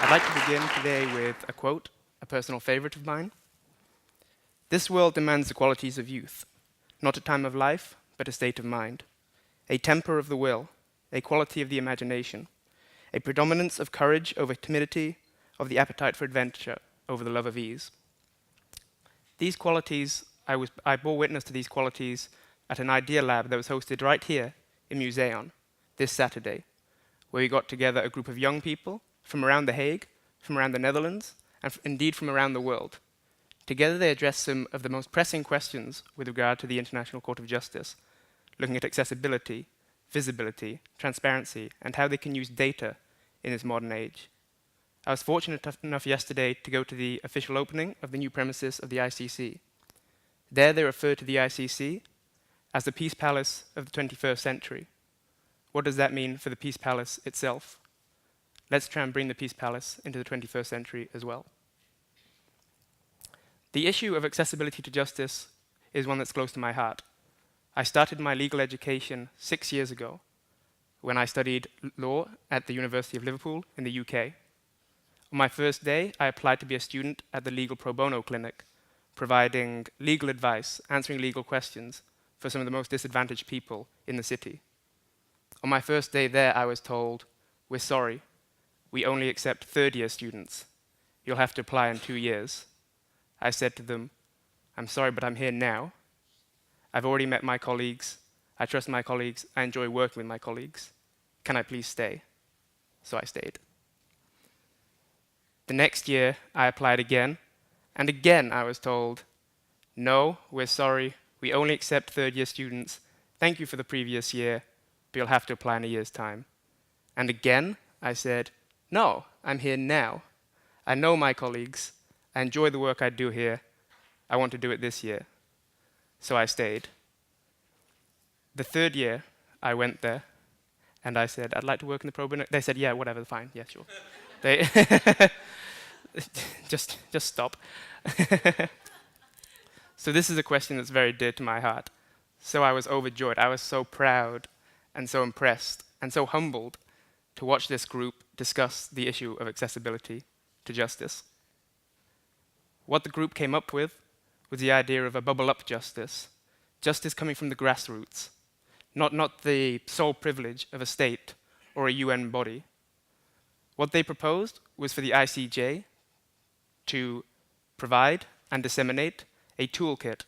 I'd like to begin today with a quote, a personal favorite of mine. "This world demands the qualities of youth, not a time of life, but a state of mind, a temper of the will, a quality of the imagination, a predominance of courage over timidity, of the appetite for adventure over the love of ease." These qualities, I bore witness to these qualities at an Idealab that was hosted right here in Museon this Saturday, where we got together a group of young people from around The Hague, from around the Netherlands, and indeed from around the world. Together they addressed some of the most pressing questions with regard to the International Court of Justice, looking at accessibility, visibility, transparency, and how they can use data in this modern age. I was fortunate enough yesterday to go to the official opening of the new premises of the ICC. There they refer to the ICC as the Peace Palace of the 21st century. What does that mean for the Peace Palace itself? Let's try and bring the Peace Palace into the 21st century as well. The issue of accessibility to justice is one that's close to my heart. I started my legal education 6 years ago when I studied law at the University of Liverpool in the UK. On my first day, I applied to be a student at the Legal Pro Bono Clinic, providing legal advice, answering legal questions for some of the most disadvantaged people in the city. On my first day there, I was told, "We're sorry, we only accept third-year students. You'll have to apply in 2 years." I said to them, "I'm sorry, but I'm here now. I've already met my colleagues. I trust my colleagues. I enjoy working with my colleagues. Can I please stay?" So I stayed. The next year, I applied again, and again I was told, "No, we're sorry. We only accept third-year students. Thank you for the previous year, but you'll have to apply in a year's time." And again, I said, "No, I'm here now. I know my colleagues. I enjoy the work I do here. I want to do it this year." So I stayed. The third year, I went there, and I said, "I'd like to work in the pro bono." They said, "Yeah, whatever, fine, yeah, sure." They just stop. So this is a question that's very dear to my heart. So I was overjoyed. I was so proud and so impressed and so humbled to watch this group discuss the issue of accessibility to justice. What the group came up with was the idea of a bubble-up justice, justice coming from the grassroots, not the sole privilege of a state or a UN body. What they proposed was for the ICJ to provide and disseminate a toolkit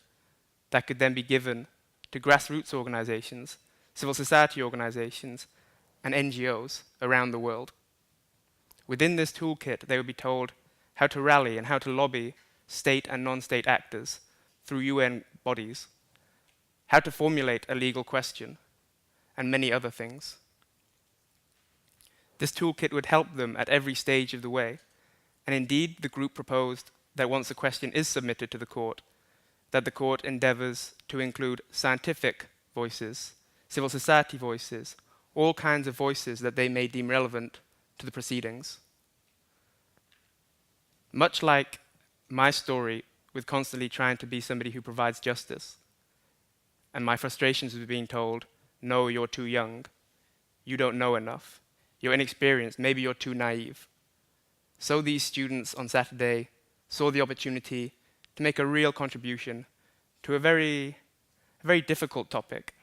that could then be given to grassroots organizations, civil society organizations, and NGOs around the world. Within this toolkit, they would be told how to rally and how to lobby state and non-state actors through UN bodies, how to formulate a legal question, and many other things. This toolkit would help them at every stage of the way, and indeed the group proposed that once a question is submitted to the court, that the court endeavors to include scientific voices, civil society voices, all kinds of voices that they may deem relevant to the proceedings. Much like my story with constantly trying to be somebody who provides justice, and my frustrations with being told, "No, you're too young. You don't know enough. You're inexperienced. Maybe you're too naive." So these students on Saturday saw the opportunity to make a real contribution to a very difficult topic.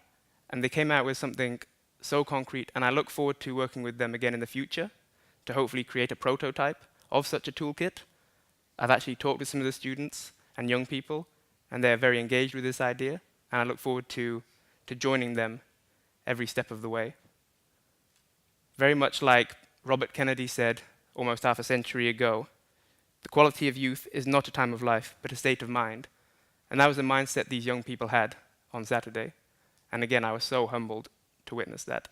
And they came out with something so concrete, and I look forward to working with them again in the future to hopefully create a prototype of such a toolkit. I've actually talked with some of the students and young people, and they're very engaged with this idea, and I look forward to joining them every step of the way. Very much like Robert Kennedy said almost half a century ago, the quality of youth is not a time of life, but a state of mind. And that was the mindset these young people had on Saturday. And again, I was so humbled to witness that.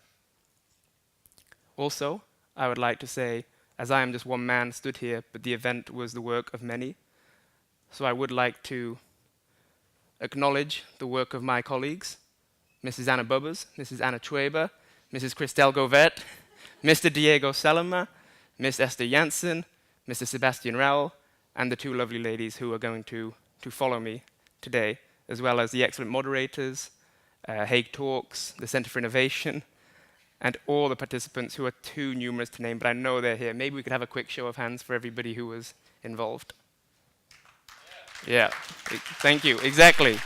Also, I would like to say, as I am just one man stood here, but the event was the work of many, so I would like to acknowledge the work of my colleagues, Mrs. Anna Bubbers, Mrs. Anna Schweber, Mrs. Christelle Govet, Mr. Diego Salama, Miss Esther Janssen, Mr. Sebastian Rowell, and the two lovely ladies who are going to follow me today, as well as the excellent moderators, HagueTalks, the Center for Innovation, and all the participants who are too numerous to name, but I know they're here. Maybe we could have a quick show of hands for everybody who was involved. Yeah, thank you. Exactly.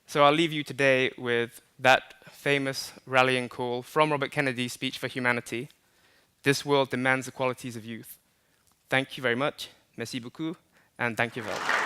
So I'll leave you today with that famous rallying call from Robert Kennedy's speech for humanity. This world demands the qualities of youth. Thank you very much. Merci beaucoup. And thank you very much.